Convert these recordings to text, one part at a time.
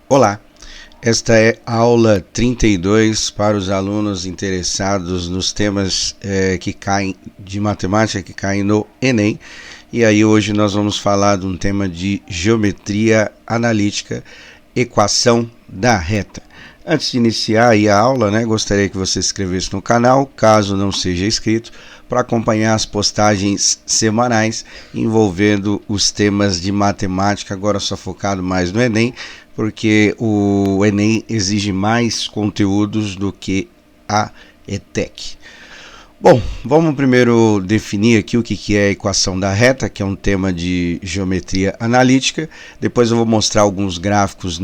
Olá, esta é a aula 32 para os alunos interessados nos temas que caem de matemática, que caem no Enem. E aí hoje nós vamos falar de um tema de geometria analítica, equação da reta. Antes de iniciar aí a aula, gostaria que você se inscrevesse no canal, caso não seja inscrito, para acompanhar as postagens semanais envolvendo os temas de matemática, agora só focado mais no Enem, porque o Enem exige mais conteúdos do que a ETEC. Bom, vamos primeiro definir aqui o que é a equação da reta, que é um tema de geometria analítica. Depois eu vou mostrar alguns gráficos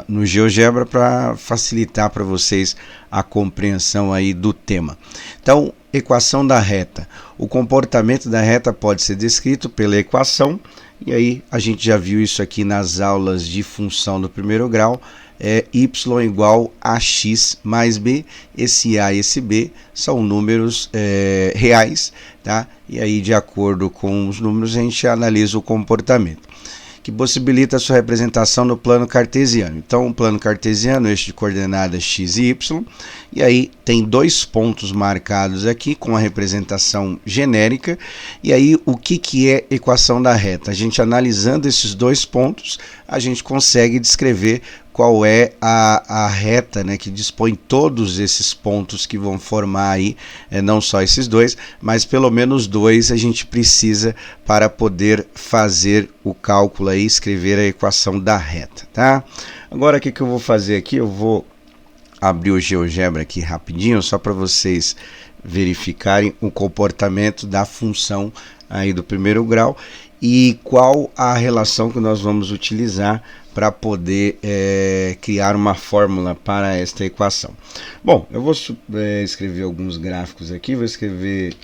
no GeoGebra para facilitar para vocês a compreensão aí do tema. Então, equação da reta. O comportamento da reta pode ser descrito pela equação, e aí a gente já viu isso aqui nas aulas de função do primeiro grau. Y igual a x mais b, esse a e esse b são números reais, tá? E aí de acordo com os números a gente analisa o comportamento, que possibilita a sua representação no plano cartesiano. Então, o plano cartesiano, eixo de coordenadas x e y, e aí tem dois pontos marcados aqui com a representação genérica. E aí, o que é equação da reta? A gente analisando esses dois pontos, a gente consegue descrever qual é a reta, que dispõe todos esses pontos que vão formar aí, não só esses dois, mas pelo menos dois a gente precisa para poder fazer o cálculo aí, escrever a equação da reta, tá? Agora o que eu vou fazer aqui? Eu vou abrir o GeoGebra aqui rapidinho, só para vocês verificarem o comportamento da função aí do primeiro grau e qual a relação que nós vamos utilizar para poder criar uma fórmula para esta equação. Bom, eu vou escrever alguns gráficos aqui, vou escrever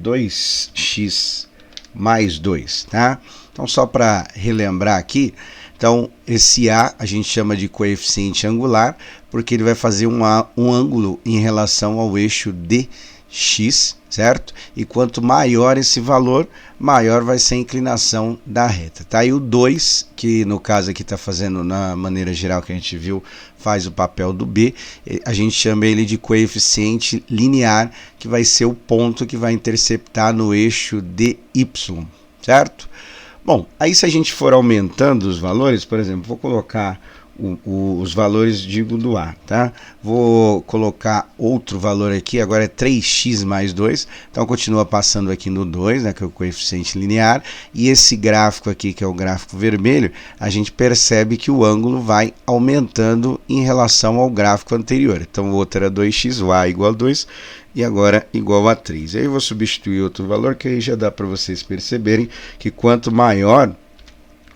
2x mais 2, tá? Então, só para relembrar aqui, então esse A a gente chama de coeficiente angular, porque ele vai fazer um ângulo em relação ao eixo dx, certo? E quanto maior esse valor, maior vai ser a inclinação da reta. Tá aí o 2, que no caso aqui está fazendo na maneira geral que a gente viu, faz o papel do B. A gente chama ele de coeficiente linear, que vai ser o ponto que vai interceptar no eixo dy, certo? Bom, aí se a gente for aumentando os valores, por exemplo, vou colocar os valores, digo, do A, tá? Vou colocar outro valor aqui, agora é 3x mais 2, então continua passando aqui no 2, que é o coeficiente linear, e esse gráfico aqui, que é o gráfico vermelho, a gente percebe que o ângulo vai aumentando em relação ao gráfico anterior. Então o outro era 2x, o A igual a 2, e agora igual a 3. Aí eu vou substituir outro valor, que aí já dá para vocês perceberem que quanto maior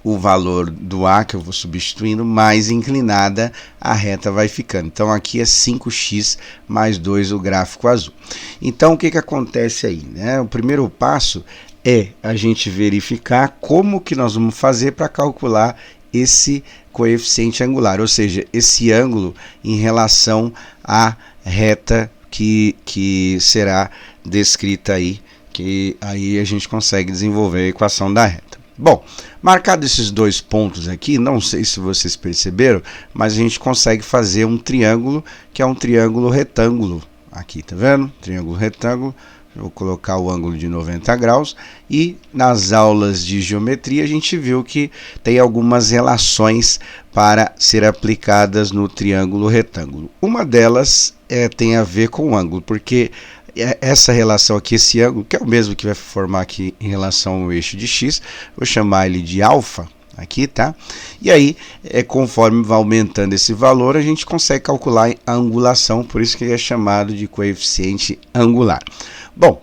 o valor do A que eu vou substituindo, mais inclinada a reta vai ficando. Então aqui é 5x mais 2 o gráfico azul. Então o que acontece aí? O primeiro passo é a gente verificar como que nós vamos fazer para calcular esse coeficiente angular, ou seja, esse ângulo em relação à reta que será descrita aí, que aí a gente consegue desenvolver a equação da reta. Bom, marcado esses dois pontos aqui, não sei se vocês perceberam, mas a gente consegue fazer um triângulo, que é um triângulo retângulo. Aqui, tá vendo? Triângulo retângulo. Eu vou colocar o ângulo de 90 graus. E nas aulas de geometria a gente viu que tem algumas relações para ser aplicadas no triângulo retângulo. Uma delas tem a ver com o ângulo, porque essa relação aqui, esse ângulo, que é o mesmo que vai formar aqui em relação ao eixo de x, vou chamar ele de alfa, aqui, tá? E aí, conforme vai aumentando esse valor, a gente consegue calcular a angulação, por isso que ele é chamado de coeficiente angular. Bom,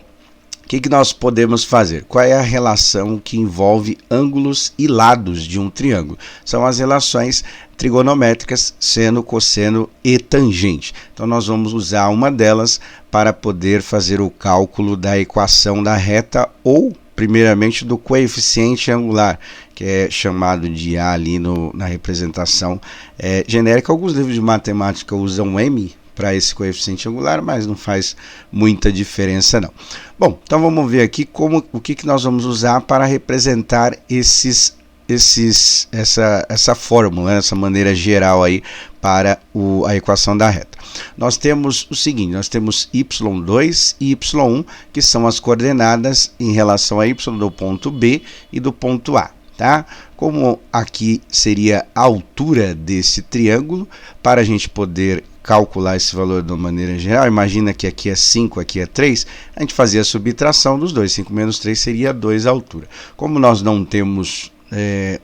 o que nós podemos fazer? Qual é a relação que envolve ângulos e lados de um triângulo? São as relações trigonométricas, seno, cosseno e tangente. Então nós vamos usar uma delas para poder fazer o cálculo da equação da reta ou, primeiramente, do coeficiente angular, que é chamado de A ali na representação genérica. Alguns livros de matemática usam M para esse coeficiente angular, mas não faz muita diferença não. Bom, então vamos ver aqui o que nós vamos usar para representar esses essa fórmula, essa maneira geral aí para a equação da reta. Nós temos o seguinte, nós temos y2 e y1, que são as coordenadas em relação a y do ponto B e do ponto A. Tá? Como aqui seria a altura desse triângulo, para a gente poder calcular esse valor de uma maneira geral, imagina que aqui é 5, aqui é 3, a gente fazia a subtração dos dois, 5 menos 3 seria 2 a altura. Como nós não temos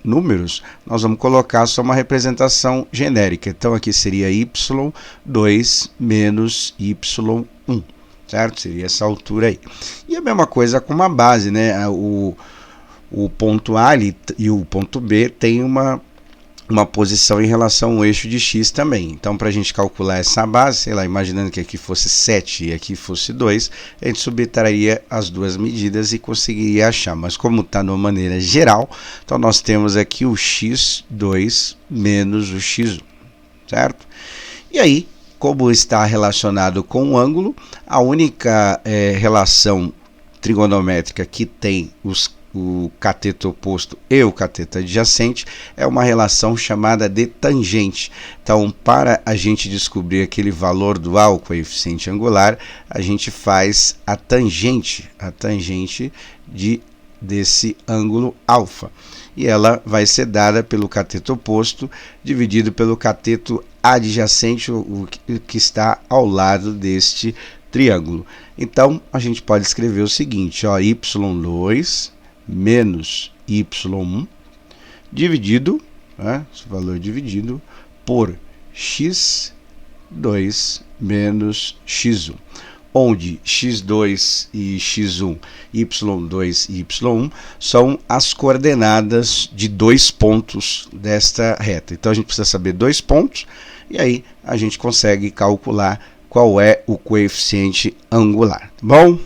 números, nós vamos colocar só uma representação genérica, então aqui seria y2 menos y1, certo? Seria essa altura aí. E a mesma coisa com uma base, né? O ponto A e o ponto B tem uma posição em relação ao eixo de x também. Então, para a gente calcular essa base, sei lá, imaginando que aqui fosse 7 e aqui fosse 2, a gente subtraria as duas medidas e conseguiria achar. Mas como está de uma maneira geral, então nós temos aqui o x2 menos o x1, certo? E aí, como está relacionado com o ângulo, a única relação trigonométrica que tem o cateto oposto e o cateto adjacente é uma relação chamada de tangente. Então, para a gente descobrir aquele valor do A, o coeficiente angular, a gente faz a tangente desse ângulo alfa. E ela vai ser dada pelo cateto oposto dividido pelo cateto adjacente, o que está ao lado deste triângulo. Então, a gente pode escrever o seguinte, ó, y2 menos y1 dividido, né, esse valor dividido por x2 menos x1, onde x2 e x1, y2 e y1 são as coordenadas de dois pontos desta reta. Então a gente precisa saber dois pontos e aí a gente consegue calcular qual é o coeficiente angular. Bom?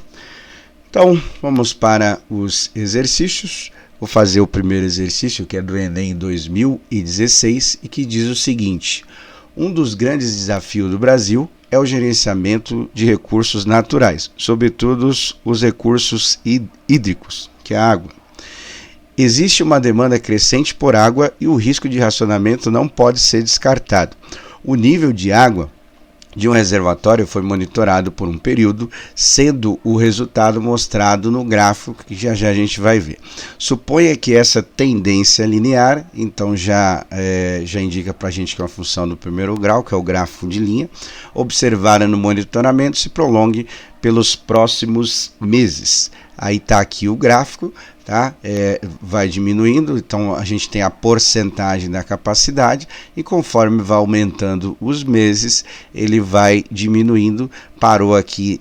Então, vamos para os exercícios. Vou fazer o primeiro exercício, que é do Enem 2016, e que diz o seguinte: um dos grandes desafios do Brasil é o gerenciamento de recursos naturais, sobretudo os recursos hídricos, que é a água. Existe uma demanda crescente por água e o risco de racionamento não pode ser descartado. O nível de água de um reservatório foi monitorado por um período, sendo o resultado mostrado no gráfico que já a gente vai ver. Suponha que essa tendência linear, então já indica para a gente que é uma função do primeiro grau, que é o gráfico de linha, observada no monitoramento, se prolongue pelos próximos meses. Aí está aqui o gráfico, tá? Vai diminuindo, então a gente tem a porcentagem da capacidade e conforme vai aumentando os meses, ele vai diminuindo, parou aqui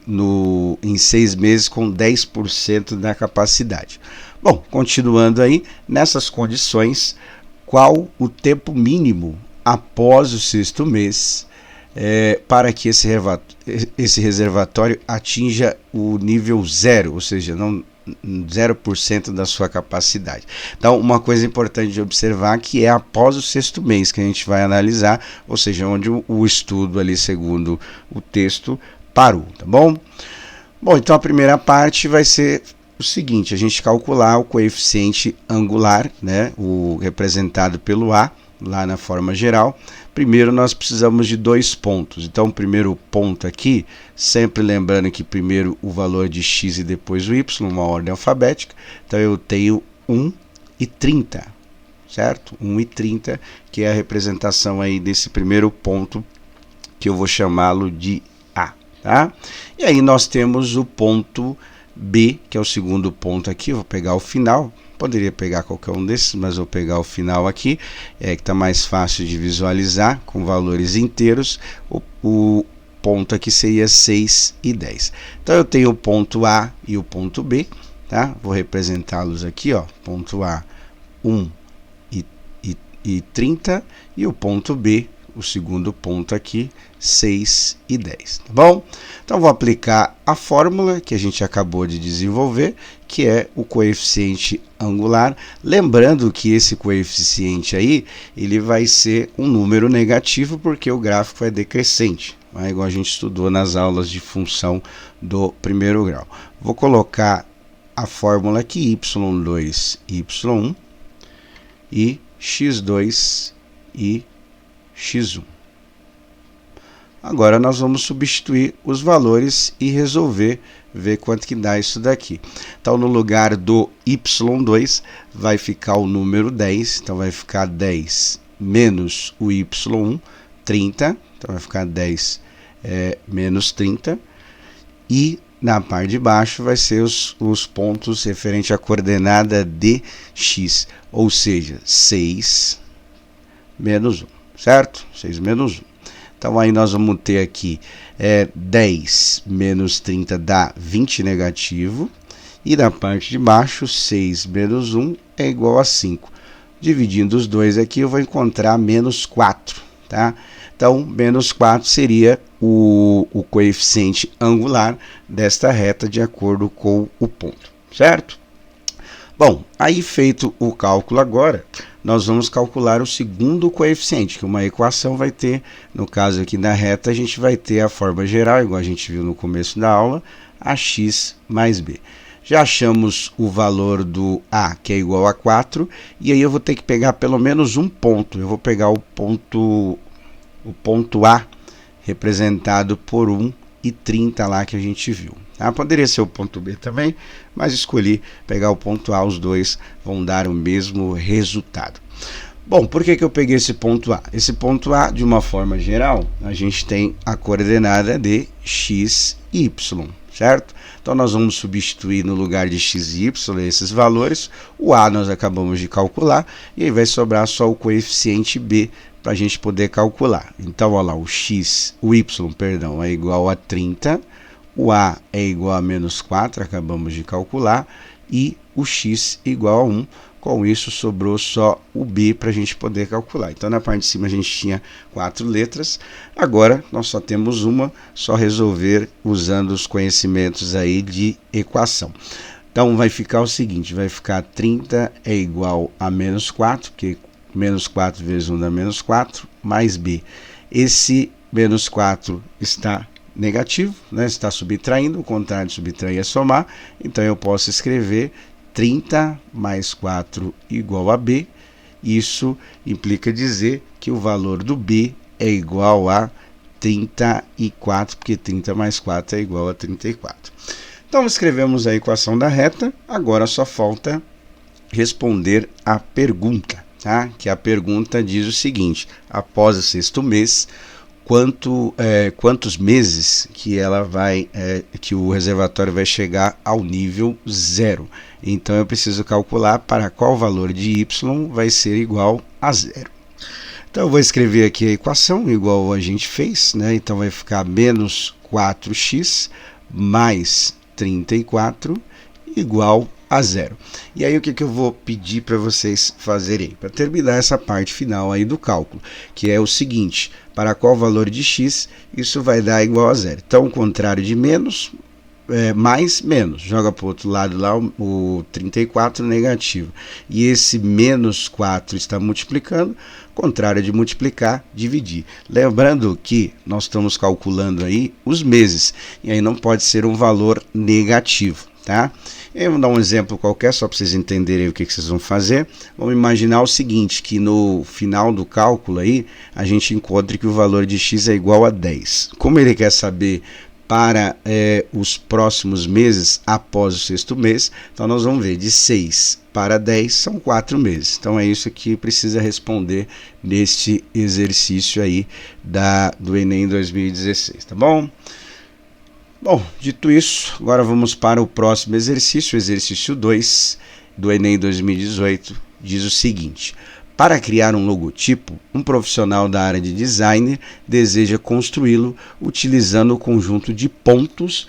em 6 meses com 10% da capacidade. Bom, continuando aí, nessas condições, qual o tempo mínimo após o 6º mês para que esse reservatório atinja o nível 0, ou seja, não 0% da sua capacidade. Então, uma coisa importante de observar que é após o 6º mês que a gente vai analisar, ou seja, onde o estudo ali, segundo o texto, parou, tá bom? Bom, então a primeira parte vai ser o seguinte, a gente calcular o coeficiente angular, né, o representado pelo A, lá na forma geral. Primeiro nós precisamos de dois pontos, então o primeiro ponto aqui, sempre lembrando que primeiro o valor de x e depois o y, uma ordem alfabética, então eu tenho 1 e 30, certo? 1 e 30, que é a representação aí desse primeiro ponto, que eu vou chamá-lo de A, tá? E aí nós temos o ponto B, que é o segundo ponto aqui, eu vou pegar o final. Poderia pegar qualquer um desses, mas vou pegar o final aqui, que está mais fácil de visualizar, com valores inteiros. O ponto aqui seria 6 e 10. Então eu tenho o ponto A e o ponto B, tá? Vou representá-los aqui, ó, ponto A 1 e 30 e o ponto B, o segundo ponto aqui, 6 e 10, tá bom? Então vou aplicar a fórmula que a gente acabou de desenvolver, que é o coeficiente angular, lembrando que esse coeficiente aí, ele vai ser um número negativo porque o gráfico é decrescente, né? Igual a gente estudou nas aulas de função do primeiro grau. Vou colocar a fórmula aqui, y2, y1, e x2 e x1. Agora nós vamos substituir os valores e resolver, ver quanto que dá isso daqui. Então, no lugar do y2 vai ficar o número 10, então vai ficar 10 menos o y1, 30, então vai ficar 10 menos 30, e na parte de baixo vai ser os pontos referente à coordenada de x, ou seja, 6 menos 1, certo? 6 menos 1. Então, aí nós vamos ter aqui 10 menos 30 dá 20 negativo. E na parte de baixo, 6 menos 1 é igual a 5. Dividindo os dois aqui, eu vou encontrar menos 4. Tá? Então, menos 4 seria o coeficiente angular desta reta de acordo com o ponto. Certo? Bom, aí feito o cálculo agora, nós vamos calcular o segundo coeficiente, que uma equação vai ter, no caso aqui da reta, a gente vai ter a forma geral, igual a gente viu no começo da aula, ax mais b. Já achamos o valor do a, que é igual a 4, e aí eu vou ter que pegar pelo menos um ponto. Eu vou pegar o ponto A, representado por 1 e 30 lá que a gente viu. Tá? Poderia ser o ponto B também, mas escolhi pegar o ponto A, os dois vão dar o mesmo resultado. Bom, por que eu peguei esse ponto A? Esse ponto A, de uma forma geral, a gente tem a coordenada de x e y, certo? Então, nós vamos substituir no lugar de x e y esses valores. O A nós acabamos de calcular, e aí vai sobrar só o coeficiente B para a gente poder calcular. Então, olha lá, o y, perdão, é igual a 30, o A é igual a menos 4, acabamos de calcular, e o x igual a 1. Com isso, sobrou só o B para a gente poder calcular. Então, na parte de cima a gente tinha 4 letras, agora nós só temos uma, só resolver usando os conhecimentos aí de equação. Então, vai ficar o seguinte, vai ficar 30 é igual a menos 4, porque menos 4 vezes 1 dá menos 4, mais B. Esse menos 4 está negativo, né? Está subtraindo, o contrário de subtrair é somar, então eu posso escrever 30 mais 4 igual a B. Isso implica dizer que o valor do B é igual a 34, porque 30 mais 4 é igual a 34. Então, escrevemos a equação da reta, agora só falta responder a pergunta, tá? Que a pergunta diz o seguinte: após o 6º mês, quantos meses que que o reservatório vai chegar ao nível 0. Então, eu preciso calcular para qual valor de y vai ser igual a 0. Então, eu vou escrever aqui a equação, igual a gente fez, né? Então, vai ficar menos 4x mais 34 igual a 0. E aí, o que eu vou pedir para vocês fazerem? Para terminar essa parte final aí do cálculo, que é o seguinte: para qual valor de x isso vai dar igual a 0. Então, o contrário de menos, mais menos. Joga para o outro lado lá o 34 negativo. E esse menos 4 está multiplicando, contrário de multiplicar, dividir. Lembrando que nós estamos calculando aí os meses, e aí não pode ser um valor negativo. Tá? Eu vou dar um exemplo qualquer, só para vocês entenderem o que vocês vão fazer. Vamos imaginar o seguinte, que no final do cálculo aí, a gente encontre que o valor de x é igual a 10. Como ele quer saber para os próximos meses após o 6º mês, então nós vamos ver, de 6 para 10 são 4 meses. Então é isso que precisa responder neste exercício aí do Enem 2016, tá bom? Bom, dito isso, agora vamos para o próximo exercício, o exercício 2 do Enem 2018, diz o seguinte: para criar um logotipo, um profissional da área de design deseja construí-lo utilizando o conjunto de pontos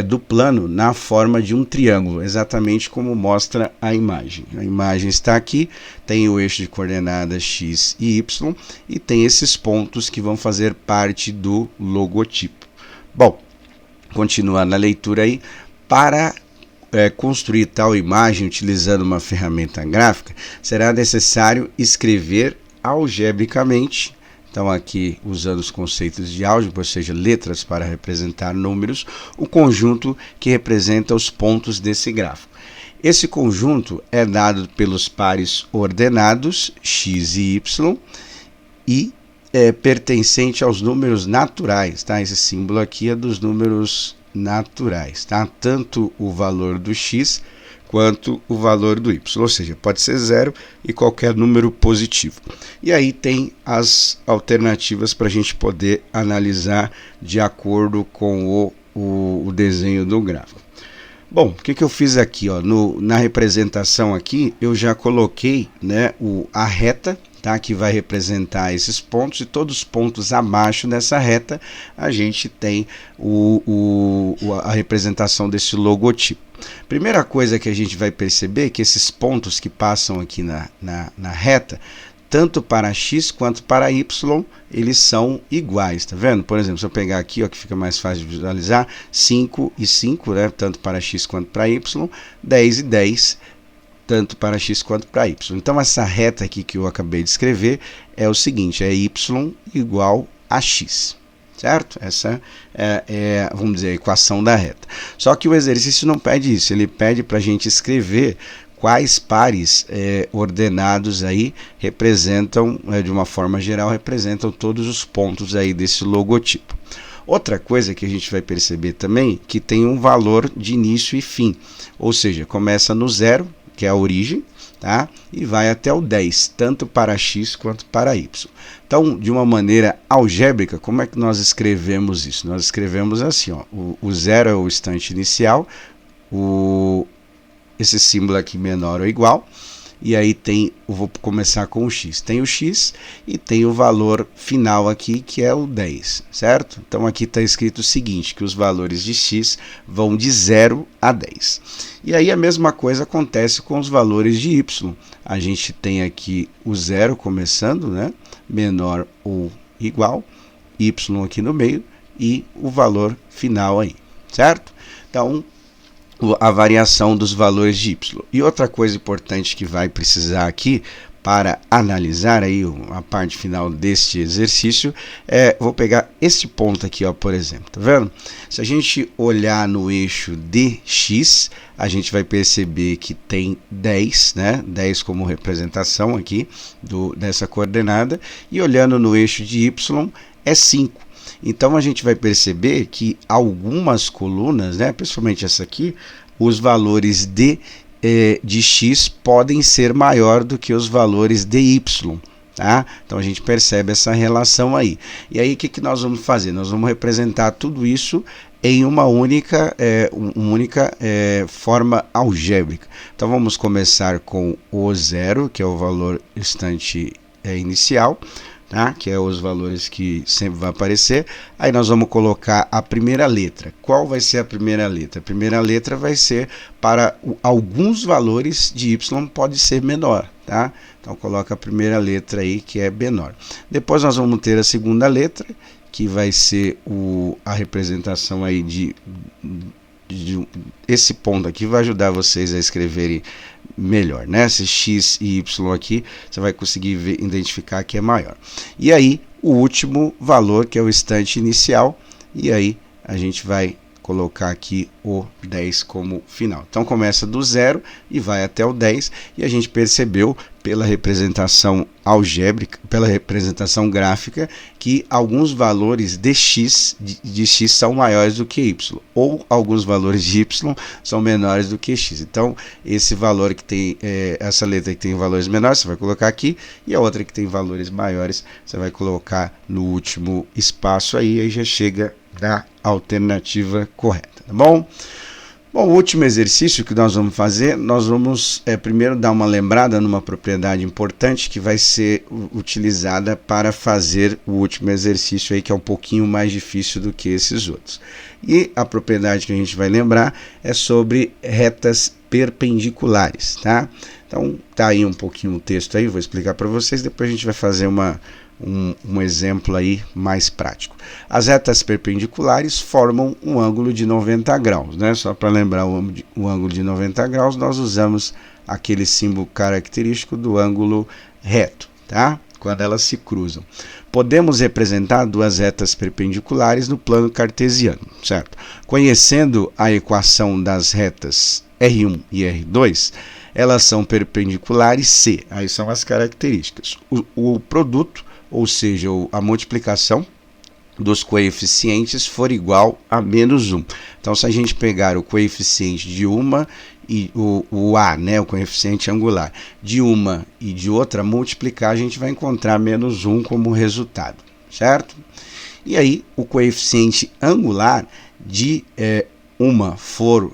do plano na forma de um triângulo, exatamente como mostra a imagem. A imagem está aqui, tem o eixo de coordenadas x e y e tem esses pontos que vão fazer parte do logotipo. Bom, continuando a leitura aí, para construir tal imagem utilizando uma ferramenta gráfica, será necessário escrever algebricamente, então aqui usando os conceitos de álgebra, ou seja, letras para representar números, o conjunto que representa os pontos desse gráfico. Esse conjunto é dado pelos pares ordenados x e y e é pertencente aos números naturais, tá? Esse símbolo aqui é dos números naturais, tá? Tanto o valor do x quanto o valor do y, ou seja, pode ser zero e qualquer número positivo. E aí tem as alternativas para a gente poder analisar de acordo com o desenho do gráfico. Bom, o que eu fiz aqui? Ó, na representação aqui, eu já coloquei, né, a reta, tá, que vai representar esses pontos, e todos os pontos abaixo dessa reta, a gente tem a representação desse logotipo. Primeira coisa que a gente vai perceber é que esses pontos que passam aqui na reta, tanto para x quanto para y, eles são iguais, tá vendo? Por exemplo, se eu pegar aqui, ó, que fica mais fácil de visualizar, 5 e 5, né, tanto para x quanto para y, 10 e 10, tanto para x quanto para y. Então, essa reta aqui que eu acabei de escrever é o seguinte, é y igual a x. Certo? Essa vamos dizer, a equação da reta. Só que o exercício não pede isso, ele pede para a gente escrever quais pares ordenados aí representam, de uma forma geral, representam todos os pontos aí desse logotipo. Outra coisa que a gente vai perceber também, que tem um valor de início e fim, ou seja, começa no 0, que é a origem, tá? E vai até o 10, tanto para x quanto para y. Então, de uma maneira algébrica, como é que nós escrevemos isso? Nós escrevemos assim, ó, o 0 é o instante inicial, esse símbolo aqui menor ou igual, e aí eu vou começar com o x. Tem o x e tem o valor final aqui, que é o 10, certo? Então aqui está escrito o seguinte, que os valores de x vão de 0 a 10. E aí a mesma coisa acontece com os valores de y. A gente tem aqui o 0 começando, né? Menor ou igual, y aqui no meio e o valor final aí, certo? Então, a variação dos valores de y. E outra coisa importante que vai precisar aqui para analisar aí a parte final deste exercício vou pegar esse ponto aqui, ó, por exemplo, tá vendo? Se a gente olhar no eixo dx, a gente vai perceber que tem 10, né? 10 como representação aqui dessa coordenada, e olhando no eixo de y é 5. Então, a gente vai perceber que algumas colunas, né, principalmente essa aqui, os valores de x podem ser maior do que os valores de y. Tá? Então, a gente percebe essa relação aí. E aí, o que nós vamos fazer? Nós vamos representar tudo isso em uma única forma algébrica. Então, vamos começar com o 0, que é o valor instante inicial, tá? Que é os valores que sempre vai aparecer. Aí nós vamos colocar a primeira letra. Qual vai ser a primeira letra? A primeira letra vai ser para alguns valores de y pode ser menor, tá? Então coloca a primeira letra aí, que é menor. Depois nós vamos ter a segunda letra, que vai ser a representação aí esse ponto aqui vai ajudar vocês a escreverem melhor, né? Esse x e y aqui, você vai conseguir identificar que é maior. E aí, o último valor, que é o instante inicial, e aí a gente vai colocar aqui o 10 como final. Então, começa do 0 e vai até o 10, e a gente percebeu pela representação algébrica, pela representação gráfica, que alguns valores de x são maiores do que y, ou alguns valores de y são menores do que x. Então, esse valor que tem, essa letra que tem valores menores, você vai colocar aqui, e a outra que tem valores maiores, você vai colocar no último espaço aí já chega da alternativa correta, tá bom? Bom, o último exercício que nós vamos fazer, nós vamos primeiro dar uma lembrada numa propriedade importante que vai ser utilizada para fazer o último exercício aí, que é um pouquinho mais difícil do que esses outros. E a propriedade que a gente vai lembrar é sobre retas perpendiculares, tá? Então, tá aí um pouquinho o texto aí, vou explicar para vocês, depois a gente vai fazer um exemplo aí mais prático. As retas perpendiculares formam um ângulo de 90 graus, né? Só para lembrar o ângulo de 90 graus, nós usamos aquele símbolo característico do ângulo reto, tá? Quando elas se cruzam. Podemos representar duas retas perpendiculares no plano cartesiano, certo? Conhecendo a equação das retas R1 e R2, elas são perpendiculares C. Aí são as características. O produto, ou seja, a multiplicação dos coeficientes for igual a menos 1. Então, se a gente pegar o coeficiente de uma e o A, né, o coeficiente angular, de uma e de outra, multiplicar, a gente vai encontrar menos 1 como resultado, certo? E aí, o coeficiente angular de uma for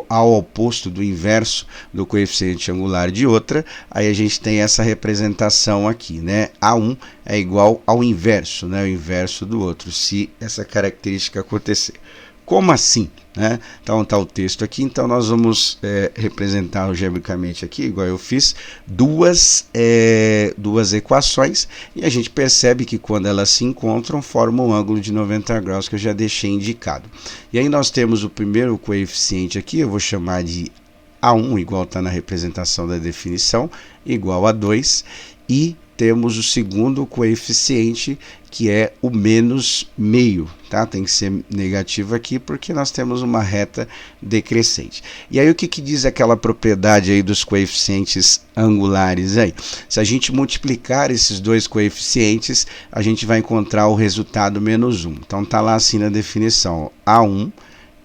ao oposto do inverso do coeficiente angular de outra, aí a gente tem essa representação aqui, né? A1 é igual ao inverso, né? O inverso do outro, se essa característica acontecer. Como assim? Né? Então está o texto aqui, então nós vamos representar algebricamente aqui, igual eu fiz, duas equações, e a gente percebe que quando elas se encontram, formam um ângulo de 90 graus que eu já deixei indicado. E aí nós temos o primeiro coeficiente aqui, eu vou chamar de A1, igual está na representação da definição, igual a 2, e temos o segundo coeficiente, que é o menos meio, tá? Tem que ser negativo aqui, porque nós temos uma reta decrescente. E aí o que diz aquela propriedade aí dos coeficientes angulares aí? Se a gente multiplicar esses dois coeficientes, a gente vai encontrar o resultado menos 1. Então tá lá assim na definição, A1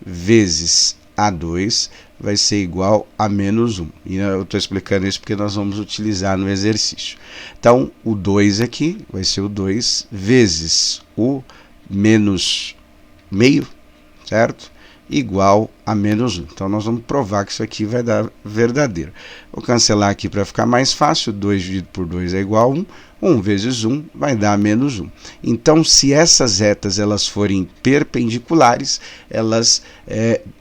vezes A2 vai ser igual a menos 1. E eu estou explicando isso porque nós vamos utilizar no exercício. Então, o 2 aqui vai ser o 2 vezes o menos meio, certo? Igual a menos 1. Então, nós vamos provar que isso aqui vai dar verdadeiro. Vou cancelar aqui para ficar mais fácil. 2 dividido por 2 é igual a 1. 1 vezes 1 vai dar menos 1. Então, se essas retas elas forem perpendiculares, elas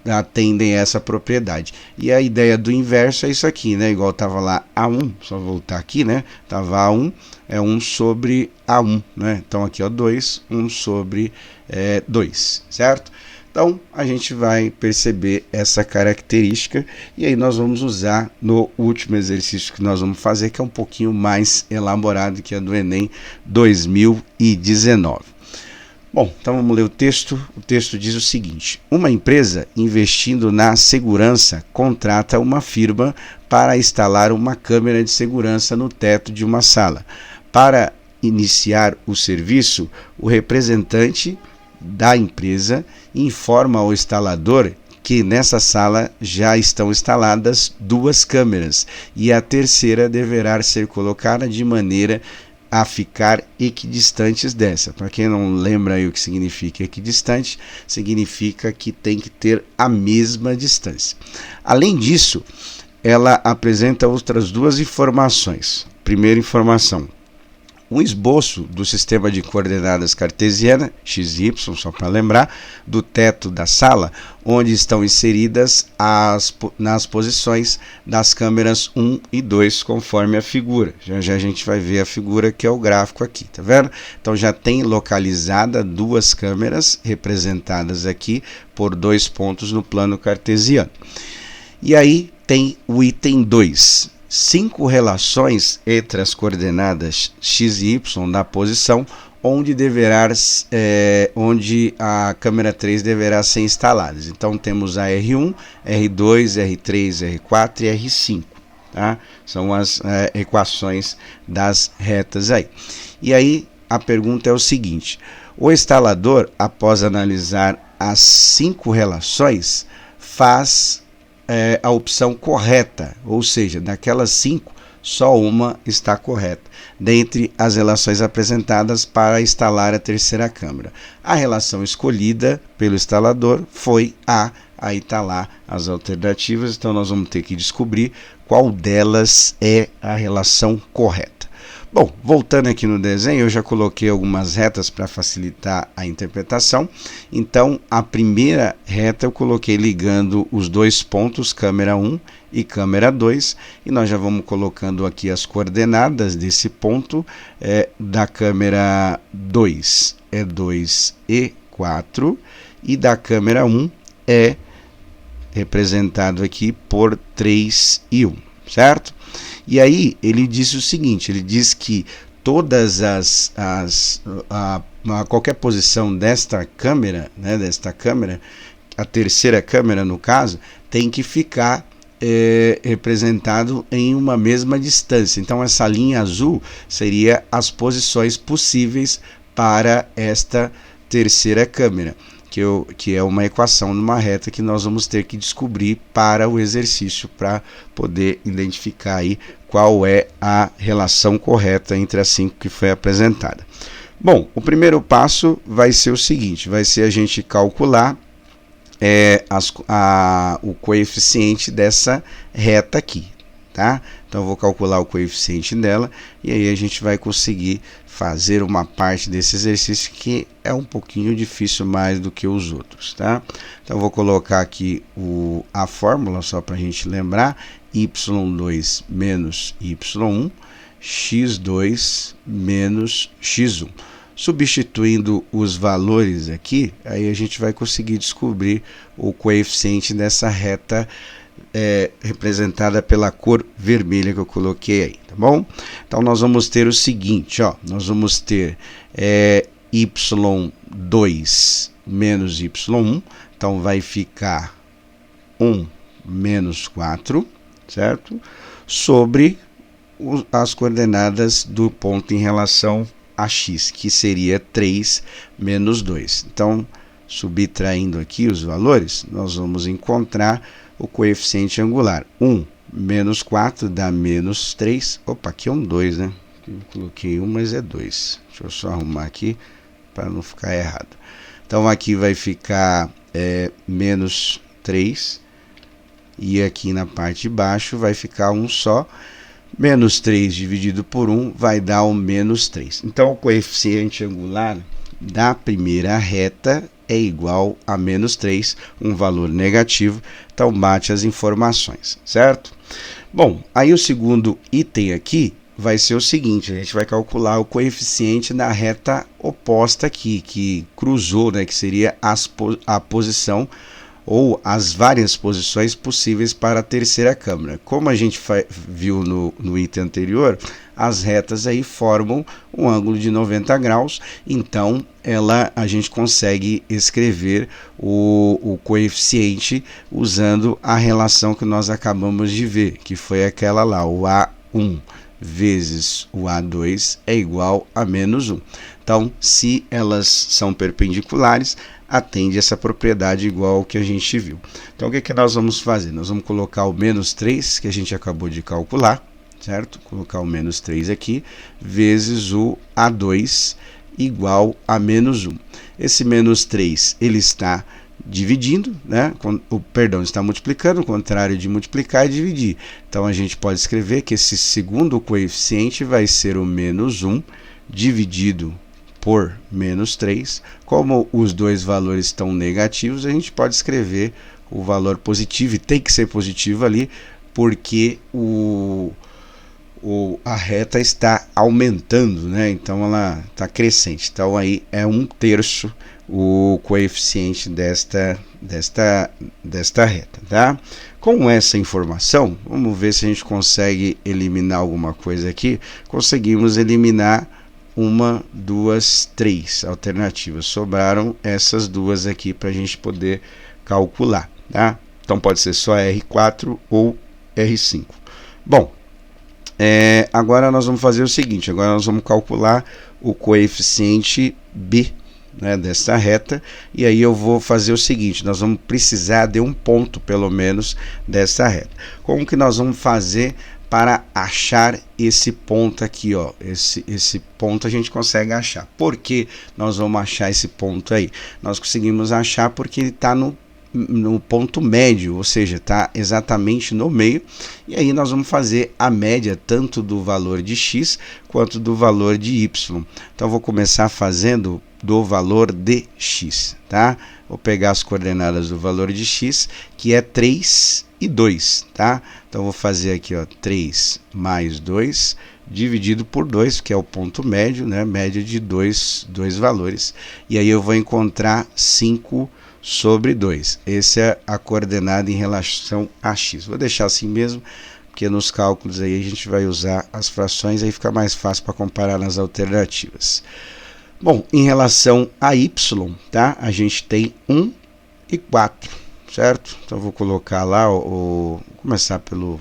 atendem a essa propriedade. E a ideia do inverso é isso aqui, né? Igual estava lá A1, só voltar aqui, né? Estava A1, é 1 sobre A1, né? Então, aqui, ó, 2, 1 sobre 2, certo? Então, a gente vai perceber essa característica e aí nós vamos usar no último exercício que nós vamos fazer, que é um pouquinho mais elaborado, que é do Enem 2019. Bom, então vamos ler o texto. O texto diz o seguinte: uma empresa investindo na segurança contrata uma firma para instalar uma câmera de segurança no teto de uma sala. Para iniciar o serviço, o representante da empresa informa ao instalador que nessa sala já estão instaladas 2 câmeras e a terceira deverá ser colocada de maneira a ficar equidistantes dessa. Para quem não lembra aí o que significa equidistante, significa que tem que ter a mesma distância. Além disso, ela apresenta outras 2 informações. Primeira informação: um esboço do sistema de coordenadas cartesiana, x e y, só para lembrar, do teto da sala, onde estão inseridas nas posições das câmeras 1 e 2, conforme a figura. Já a gente vai ver a figura, que é o gráfico aqui, tá vendo? Então já tem localizada 2 câmeras, representadas aqui por 2 pontos no plano cartesiano. E aí tem o item 2. 5 relações entre as coordenadas x e y da posição onde a câmera 3 deverá ser instalada. Então temos a R1, R2, R3, R4 e R5. Tá? São as equações das retas aí. E aí a pergunta é o seguinte: o instalador, após analisar as 5 relações, faz a opção correta, ou seja, daquelas 5, só uma está correta, dentre as relações apresentadas para instalar a terceira câmera. A relação escolhida pelo instalador foi A. Aí está lá as alternativas, então nós vamos ter que descobrir qual delas é a relação correta. Bom, voltando aqui no desenho, eu já coloquei algumas retas para facilitar a interpretação. Então, a primeira reta eu coloquei ligando os 2 pontos, câmera 1 e câmera 2, e nós já vamos colocando aqui as coordenadas desse ponto. Da câmera 2 é 2 e 4, e da câmera 1 é representado aqui por 3 e 1, certo? E aí ele diz o seguinte, ele diz que todas qualquer posição desta câmera, né, a terceira câmera no caso, tem que ficar representado em uma mesma distância. Então essa linha azul seria as posições possíveis para esta terceira câmera, que é uma equação numa reta que nós vamos ter que descobrir para o exercício, para poder identificar aí qual é a relação correta entre as 5 que foi apresentada. Bom, o primeiro passo vai ser o seguinte, vai ser a gente calcular o coeficiente dessa reta aqui, tá? Então eu vou calcular o coeficiente dela e aí a gente vai conseguir fazer uma parte desse exercício que é um pouquinho difícil mais do que os outros, tá? Então eu vou colocar aqui a fórmula só para a gente lembrar: y2 menos y1, x2 menos x1. Substituindo os valores aqui, aí a gente vai conseguir descobrir o coeficiente dessa reta representada pela cor vermelha que eu coloquei aí, tá bom? Então nós vamos ter o seguinte, ó, nós vamos ter y2 menos y1, então vai ficar 1 menos 4, certo? Sobre as coordenadas do ponto em relação a x, que seria 3 menos 2. Então, subtraindo aqui os valores, nós vamos encontrar o coeficiente angular. 1 menos 4 dá menos 3. Opa, aqui é um 2, né? Eu coloquei 1, mas é 2. Deixa eu só arrumar aqui para não ficar errado. Então, aqui vai ficar menos 3. E aqui na parte de baixo vai ficar um só. Menos 3 dividido por 1 vai dar o menos 3. Então, o coeficiente angular da primeira reta é igual a menos 3, um valor negativo. Então, bate as informações, certo? Bom, aí o segundo item aqui vai ser o seguinte: a gente vai calcular o coeficiente da reta oposta aqui, que cruzou, né, que seria a posição ou as várias posições possíveis para a terceira câmara. Como a gente viu no item anterior, as retas aí formam um ângulo de 90 graus, então a gente consegue escrever o coeficiente usando a relação que nós acabamos de ver, que foi aquela lá, o A1 vezes o A2 é igual a menos 1. Então, se elas são perpendiculares, atende essa propriedade igual ao que a gente viu. Então, o que nós vamos fazer? Nós vamos colocar o menos 3, que a gente acabou de calcular, certo? Colocar o menos 3 aqui, vezes o A2 igual a menos 1. Esse menos 3, ele está dividindo, né? Está multiplicando, o contrário de multiplicar é dividir. Então, a gente pode escrever que esse segundo coeficiente vai ser o menos 1 dividido por menos 3. Como os dois valores estão negativos, a gente pode escrever o valor positivo, e tem que ser positivo ali, porque a reta está aumentando, né? Então ela está crescente. Então aí é 1/3 o coeficiente desta reta, tá? Com essa informação, vamos ver se a gente consegue eliminar alguma coisa aqui. Conseguimos eliminar 1, 2, 3 alternativas. Sobraram essas duas aqui para a gente poder calcular, tá? Então pode ser só R4 ou R5. Bom, agora nós vamos fazer o seguinte: agora nós vamos calcular o coeficiente B, né, dessa reta, e aí eu vou fazer o seguinte: nós vamos precisar de um ponto pelo menos dessa reta. Como que nós vamos fazer para achar esse ponto aqui, ó? Esse ponto a gente consegue achar. Por que nós vamos achar esse ponto aí? Nós conseguimos achar porque ele está no ponto médio, ou seja, está exatamente no meio, e aí nós vamos fazer a média tanto do valor de x quanto do valor de y. Então eu vou começar fazendo do valor de x, tá? Vou pegar as coordenadas do valor de x, que é 3 e 2, tá? Então vou fazer aqui, ó, 3 mais 2 dividido por 2, que é o ponto médio, né? Média de dois valores, e aí eu vou encontrar 5 sobre 2. Essa é a coordenada em relação a x. Vou deixar assim mesmo, porque nos cálculos aí a gente vai usar as frações, aí fica mais fácil para comparar nas alternativas. Bom, em relação a y, tá? A gente tem 1 e 4, certo? Então eu vou colocar lá, vou começar pelo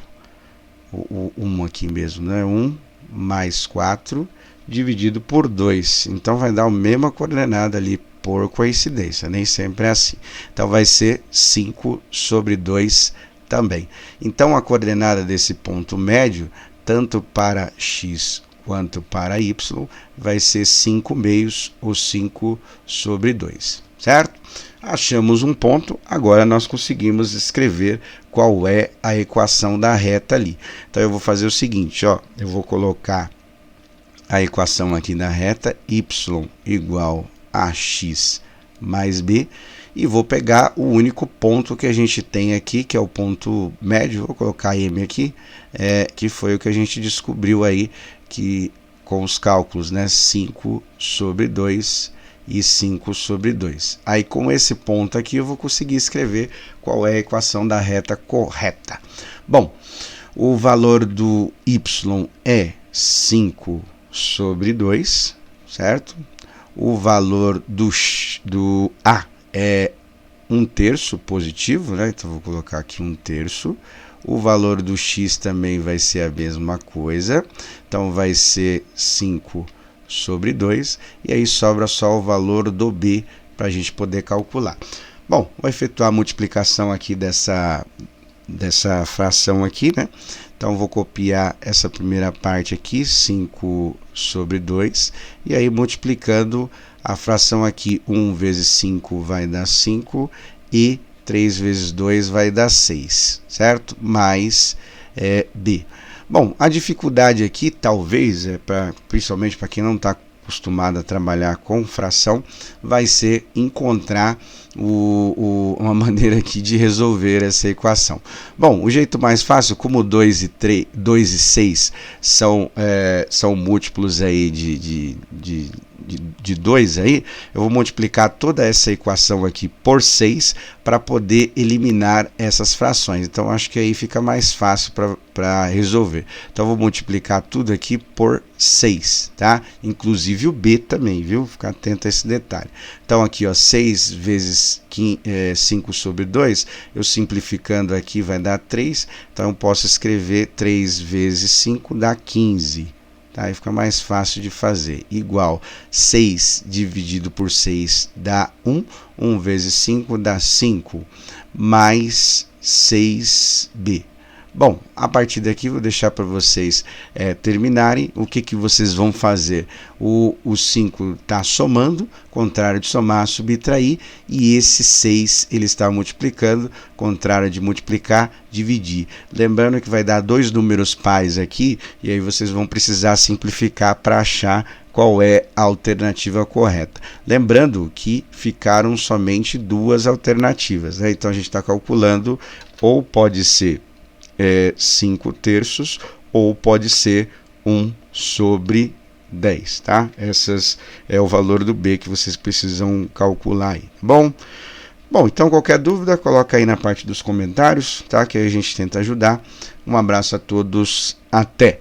o 1 aqui mesmo, né? 1 mais 4 dividido por 2. Então vai dar a mesma coordenada ali por coincidência, nem sempre é assim. Então vai ser 5 sobre 2 também. Então a coordenada desse ponto médio, tanto para x quanto para y, vai ser 5 meios ou 5 sobre 2, certo? Achamos um ponto, agora nós conseguimos escrever qual é a equação da reta ali. Então eu vou fazer o seguinte, ó, eu vou colocar a equação aqui da reta y igual a x mais b, e vou pegar o único ponto que a gente tem aqui, que é o ponto médio, vou colocar m aqui, que foi o que a gente descobriu aí, que com os cálculos, né, 5 sobre 2 e 5 sobre 2. Aí com esse ponto aqui eu vou conseguir escrever qual é a equação da reta correta. Bom, o valor do y é 5 sobre 2, certo? O valor do A é 1/3 positivo, né? Então vou colocar aqui 1/3. O valor do x também vai ser a mesma coisa, então vai ser 5 sobre 2, e aí sobra só o valor do b para a gente poder calcular. Bom, vou efetuar a multiplicação aqui dessa fração aqui, né? Então vou copiar essa primeira parte aqui, 5 sobre 2, e aí multiplicando a fração aqui, 1 vezes 5 vai dar 5, e 3 vezes 2 vai dar 6, certo? Mais b. Bom, a dificuldade aqui, talvez, principalmente para quem não está acostumado a trabalhar com fração, vai ser encontrar uma maneira aqui de resolver essa equação. Bom, o jeito mais fácil, como 2 e 6 são múltiplos aí de 2 aí, eu vou multiplicar toda essa equação aqui por 6 para poder eliminar essas frações. Então acho que aí fica mais fácil para resolver. Então vou multiplicar tudo aqui por 6, tá? Inclusive o b também, viu? Ficar atento a esse detalhe. Então aqui, ó, 6 vezes 5 sobre 2, eu simplificando aqui vai dar 3, então eu posso escrever 3 vezes 5 dá 15. Aí fica mais fácil de fazer. Igual 6 dividido por 6 dá 1. 1 vezes 5 dá 5. Mais 6b. Bom, a partir daqui vou deixar para vocês terminarem. O que vocês vão fazer? O 5 está somando, contrário de somar, subtrair, e esse 6 ele está multiplicando, contrário de multiplicar, dividir. Lembrando que vai dar 2 números pais aqui, e aí vocês vão precisar simplificar para achar qual é a alternativa correta. Lembrando que ficaram somente 2 alternativas, né? Então a gente está calculando, ou pode ser 5/3, ou pode ser 1 sobre 10, tá? Essas é o valor do b que vocês precisam calcular aí, tá bom? Então qualquer dúvida, coloca aí na parte dos comentários, tá? Que aí a gente tenta ajudar. Um abraço a todos, até!